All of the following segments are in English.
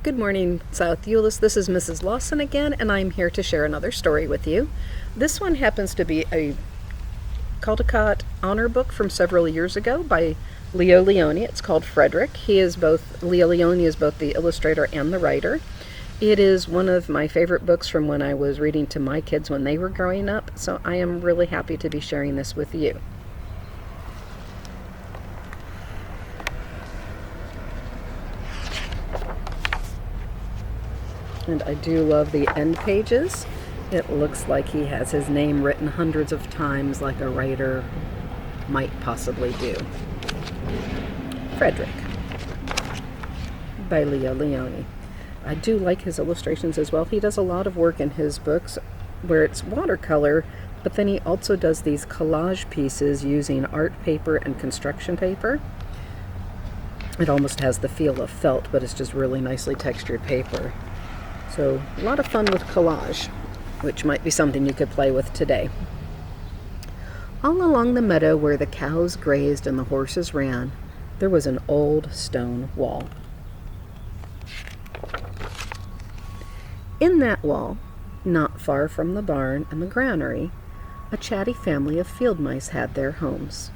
Good morning, South Euless. This is Mrs. Lawson again, and I'm here to share another story with you. This one happens to be a Caldecott Honor book from several years ago by Leo Lionni. It's called Fredrick. Leo Lionni is both the illustrator and the writer. It is one of my favorite books from when I was reading to my kids when they were growing up, so I am really happy to be sharing this with you. And I do love the end pages. It looks like he has his name written hundreds of times like a writer might possibly do. Fredrick by Leo Lionni. I do like his illustrations as well. He does a lot of work in his books where it's watercolor, but then he also does these collage pieces using art paper and construction paper. It almost has the feel of felt, but it's just really nicely textured paper. So a lot of fun with collage, which might be something you could play with today. All along the meadow where the cows grazed and the horses ran, there was an old stone wall. In that wall, not far from the barn and the granary, a chatty family of field mice had their homes.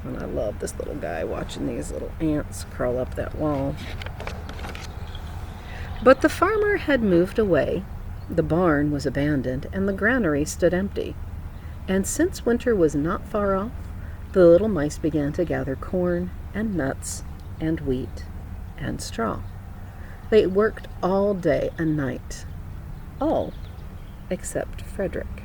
And I love this little guy watching these little ants crawl up that wall. But the farmer had moved away, the barn was abandoned, and the granary stood empty. And since winter was not far off, the little mice began to gather corn and nuts and wheat and straw. They worked all day and night, all except Fredrick.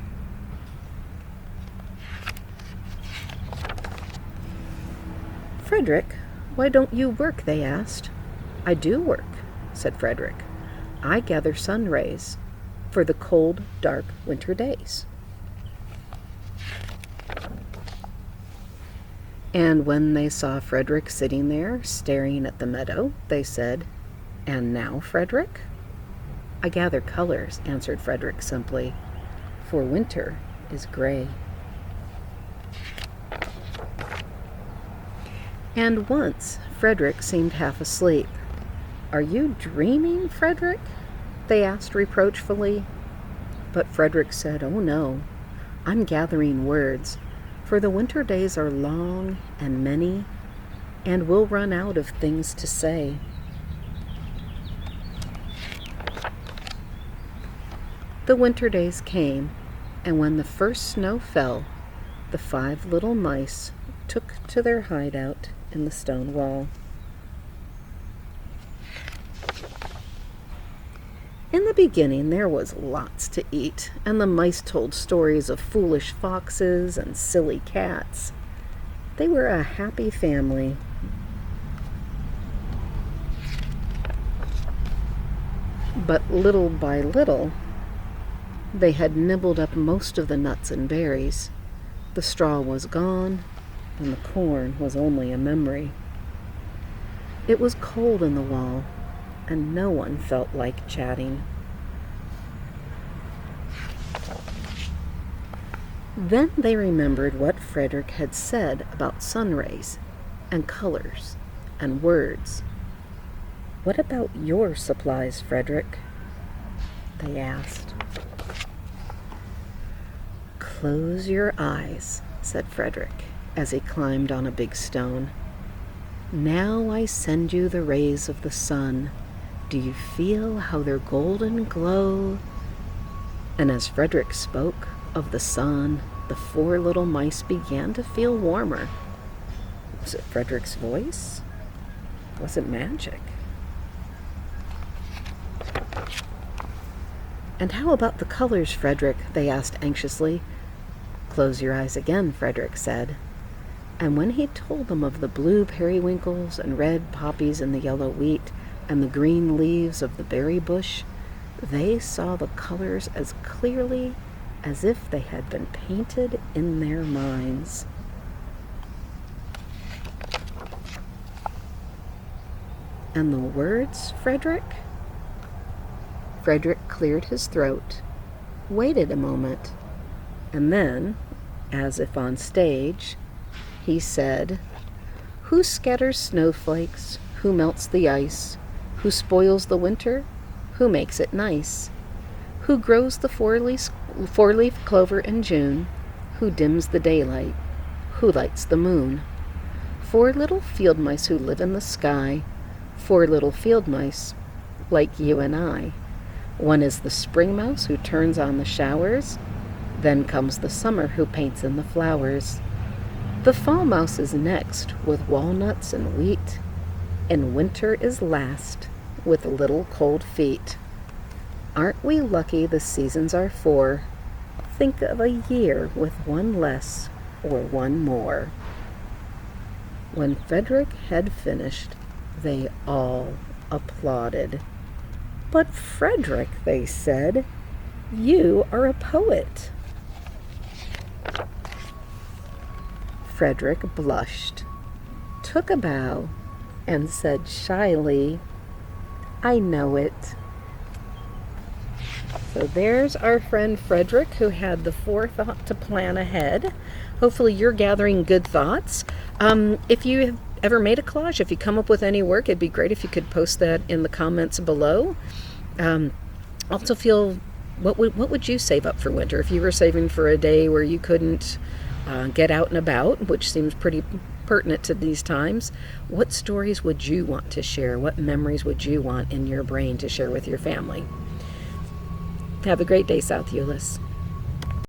"Fredrick, why don't you work?" they asked. "I do work," said Fredrick. "I gather sun rays for the cold, dark winter days." And when they saw Fredrick sitting there, staring at the meadow, they said, "And now, Fredrick?" "I gather colors," answered Fredrick simply, "for winter is gray." And once Fredrick seemed half asleep. "Are you dreaming, Fredrick?" they asked reproachfully. But Fredrick said, "Oh no, I'm gathering words, for the winter days are long and many, and we'll run out of things to say." The winter days came, and when the first snow fell, the 5 little mice took to their hideout in the stone wall. In the beginning, there was lots to eat, and the mice told stories of foolish foxes and silly cats. They were a happy family. But little by little, they had nibbled up most of the nuts and berries. The straw was gone, and the corn was only a memory. It was cold in the wall, and no one felt like chatting. Then they remembered what Fredrick had said about sun rays and colors and words. "What about your supplies, Fredrick?" they asked. "Close your eyes," said Fredrick as he climbed on a big stone. "Now I send you the rays of the sun. Do you feel how their golden glow?" And as Fredrick spoke of the sun, the 4 little mice began to feel warmer. Was it Fredrick's voice? Was it magic? "And how about the colors, Fredrick?" they asked anxiously. "Close your eyes again," Fredrick said. And when he told them of the blue periwinkles and red poppies in the yellow wheat and the green leaves of the berry bush, they saw the colors as clearly as if they had been painted in their minds. "And the words, Fredrick?" Fredrick cleared his throat, waited a moment, and then, as if on stage, he said, "Who scatters snowflakes? Who melts the ice? Who spoils the winter? Who makes it nice? Who grows the four-leaf clover in June? Who dims the daylight? Who lights the moon? 4 little field mice who live in the sky. 4 little field mice like you and I. One is the spring mouse who turns on the showers. Then comes the summer who paints in the flowers. The fall mouse is next with walnuts and wheat. And winter is last with little cold feet. Aren't we lucky the seasons are 4? Think of a year with 1 less or 1 more. When Fredrick had finished, they all applauded. But Fredrick, they said, you are a poet. Fredrick blushed, took a bow, and said shyly, I know it. So there's our friend Fredrick, who had the forethought to plan ahead. Hopefully you're gathering good thoughts. If you have ever made a collage, if you come up with any work, it'd be great if you could post that in the comments below. Also feel, what would you save up for winter? If you were saving for a day where you couldn't get out and about, which seems pretty pertinent to these times, what stories would you want to share? What memories would you want in your brain to share with your family? Have a great day, South Euless.